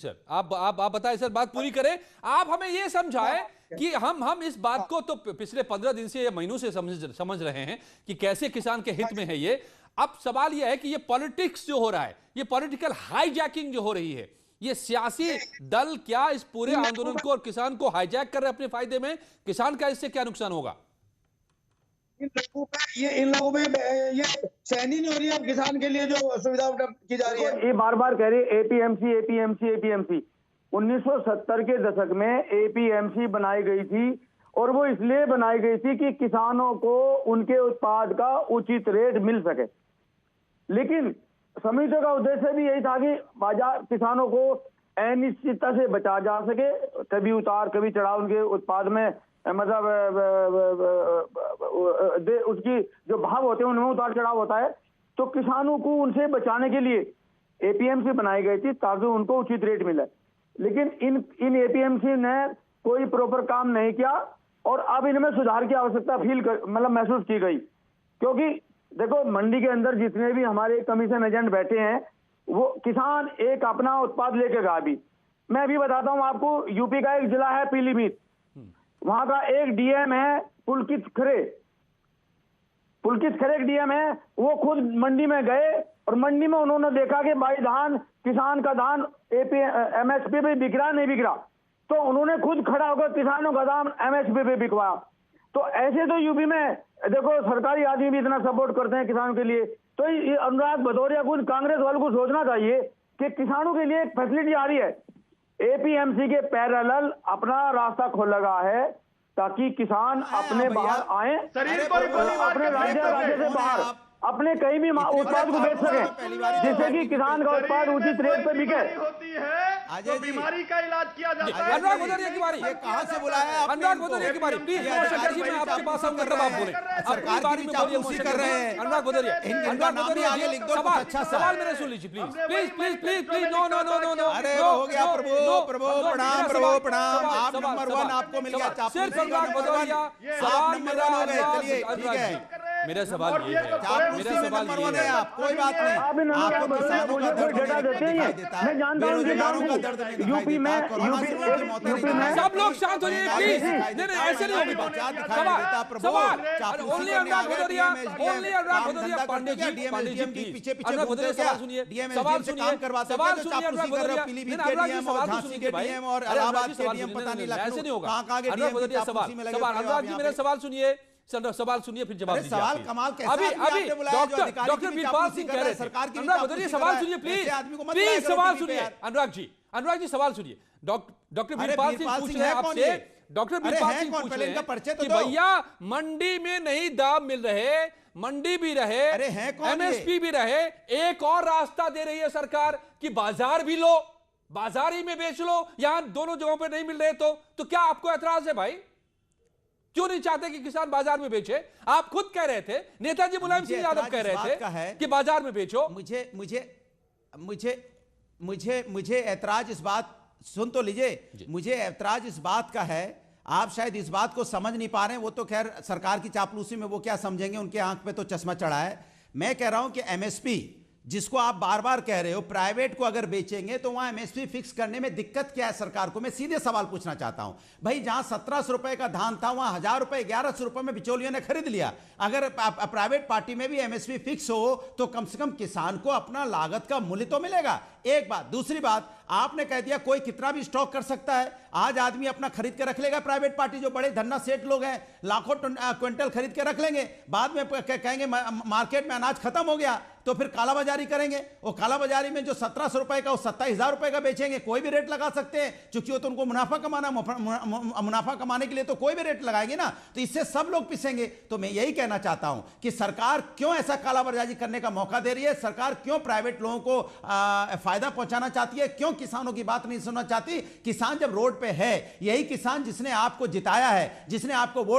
Sir आप बताएं sir, बात पूरी करें। आप हमें ये समझाएं कि हम इस बात को तो पिछले 15 दिन से या महीनों से समझ रहे हैं कि कैसे किसान के हित में है ये। अब सवाल यह है कि ये पॉलिटिक्स जो हो रहा है, ये पॉलिटिकल हाईजैकिंग जो हो रही है, ये सियासी दल क्या इस पूरे आंदोलन को और किसान को हाईजैक कर रहे हैं अपने फायदे में? किसान का इससे क्या नुकसान होगा? इन लोगों में ये सहनी नहीं हो रही है किसान के लिए जो सुविधा उपलब्ध की जा रही है। ये बार बार कह रही है एपीएमसी एपीएमसी एपीएमसी। 1970 के दशक में एपीएमसी बनाई गई थी और वो इसलिए बनाई गई थी कि किसानों को उनके उत्पाद का उचित रेट मिल सके। लेकिन समितियों का उद्देश्य भी यही था कि बाजार किसानों को अनिश्चितता से बचा जा सके। कभी उतार कभी चढ़ाव उनके उत्पाद में मतलब उसकी जो भाव होते हैं उनमें उतार चढ़ाव होता है। तो किसानों को उनसे बचाने के लिए एपीएमसी बनाई गई थी ताकि उनको उचित रेट मिले। लेकिन इन एपीएमसी ने कोई प्रॉपर काम नहीं किया और अब इनमें सुधार की आवश्यकता मतलब महसूस की गई। क्योंकि देखो, मंडी के अंदर जितने भी हमारे कमीशन एजेंट बैठे हैं वो किसान एक अपना उत्पाद लेके गया। अभी मैं अभी बताता हूं आपको, यूपी का एक जिला है पीलीभीत, वहां का एक डीएम है पुलकित खरे एक डीएम है। वो खुद मंडी में गए और मंडी में उन्होंने देखा कि भाई धान, किसान का धान एमएसपी पे बिक रहा नहीं बिक रहा, तो उन्होंने खुद खड़ा होकर किसानों का दाम एमएसपी पे बिकवाया। तो ऐसे तो यूपी में देखो सरकारी आदमी भी इतना सपोर्ट करते हैं किसानों के लिए। तो ये अनुराग भदौरिया को, कांग्रेस वालों को सोचना चाहिए कि किसानों के लिए एक फैसिलिटी आ रही है, एपीएमसी के पैरेलल अपना रास्ता खोल लगा है ताकि किसान अपने बाहर आए, अपने राज्य से बाहर अपने कहीं भी उत्पाद को बेच सके, जिससे कि किसान का उत्पाद उचित रेट पर बिके। तो बीमारी का इलाज किया जाता है। अनुराग भदौरिया की बारी, ये कहां से बुलाया है? अनुराग भदौरिया की बारी, प्लीज शंकर जी, मैं आपके पास आऊंगा तब आप बोले। सरकार की चापलूसी कर रहे हैं। अनुराग भदौरिया, इनका नाम भी आगे लिख दो। सवाल मेरे सुन लीजिए please please please please please. No no no no no, अरे हो गया प्रभु प्रणाम। आप नंबर 1 आपको मिल गया। सिर्फ अनुराग भदौरिया, सवाल नंबर 1 हो गए। चलिए ठीक है, मेरा सवाल ये है, मेरा सवाल नंबर 1 है आप, कोई बात नहीं। आपको किसानों का दर्द दिखाई देता है, बेरोजगारों का दर्द नहीं दिखाई देता, कोरोना से उनकी मौतें नहीं दिखाई सब लोग शांत हो जाइए प्लीज। नहीं ऐसे नहीं होगी बात। सवाल ओनली अनुराग भदौरिया, ओनली अनुराग भदौरिया। पांडे जी पीछे अनुराग भदौरिया सवाल सुनिए, सवाल सुनिए अनुराग भदौरिया। पीलीभीत के डीएम और झांसी के डीएम और इलाहाबाद के डीएम, पता नहीं ऐसे नहीं होगा। कहां के अनुराग भदौरिया सवाल, अनुराग जी मेरा सवाल सुनिए, सवाल सुनिए फिर जवाब दीजिए। सवाल कमाल कैसा अभी डॉक्टर वीरपाल सिंह कह रहे थे, अनुराग भदौरिया सवाल सुनिए प्लीज सवाल सुनिए। अनुराग जी सवाल सुनिए। डॉक्टर वीरपाल सिंह पूछ रहे हैं आपसे, डॉक्टर वीरपाल सिंह पूछ रहे हैं कि भैया मंडी में नहीं दाम मिल रहे, मंडी भी रहे, एमएसपी भी रहे, एक और रास्ता दे रही है सरकार कि बाजार भी लो, बाजार ही में बेच लो, यहां दोनों जगहों पर नहीं मिल रहे तो क्या आपको एतराज है भाई? क्यों नहीं चाहते कि किसान बाजार में बेचे? आप खुद कह रहे थे, नेताजी मुलायम सिंह यादव कह रहे थे कि बाजार में बेचो। मुझे ऐतराज इस बात, सुन तो लीजिए, मुझे ऐतराज इस बात का है, आप शायद इस बात को समझ नहीं पा रहे हैं। वो तो खैर सरकार की चापलूसी में वो क्या समझेंगे, उनके आंख पे तो चश्मा चढ़ा है। मैं कह रहा हूं कि एमएसपी जिसको आप बार बार कह रहे हो, प्राइवेट को अगर बेचेंगे तो वहां एमएसपी फिक्स करने में दिक्कत क्या है सरकार को? मैं सीधे सवाल पूछना चाहता हूं भाई, जहां 1700 रुपए का धान था वहां 1000 रुपए 1100 रुपए में बिचौलियों ने खरीद लिया। अगर प्राइवेट पार्टी में भी एमएसपी फिक्स हो तो कम से कम किसान को अपना लागत का मूल्य तो मिलेगा। एक बात। दूसरी बात, आपने कह दिया कोई कितना भी स्टॉक कर सकता है। आज आदमी अपना खरीद के रख लेगा, प्राइवेट पार्टी जो बड़े धन्ना सेठ लोग हैं लाखों क्विंटल खरीद के रख लेंगे, बाद में कहेंगे मार्केट में अनाज खत्म हो गया तो फिर कालाबाजारी करेंगे। वो कालाबाजारी में जो 1700 रुपए का वो 27,000 रुपए का बेचेंगे, कोई भी रेट लगा सकते हैं क्योंकि वो तो उनको मुनाफा कमाना, मुनाफा कमाने के लिए तो कोई भी रेट लगाएंगे ना, तो इससे सब लोग पिसेंगे। तो मैं यही कहना चाहता हूं कि सरकार क्यों ऐसा कालाबाजारी करने का मौका दे रही है, सरकार क्यों प्राइवेट लोगों को फायदा पहुंचाना चाहती है, क्यों किसानों की बात नहीं सुनना चाहती? किसान जब रोड पे है, यही किसान जिसने आपको जिताया है, जिसने आपको वोट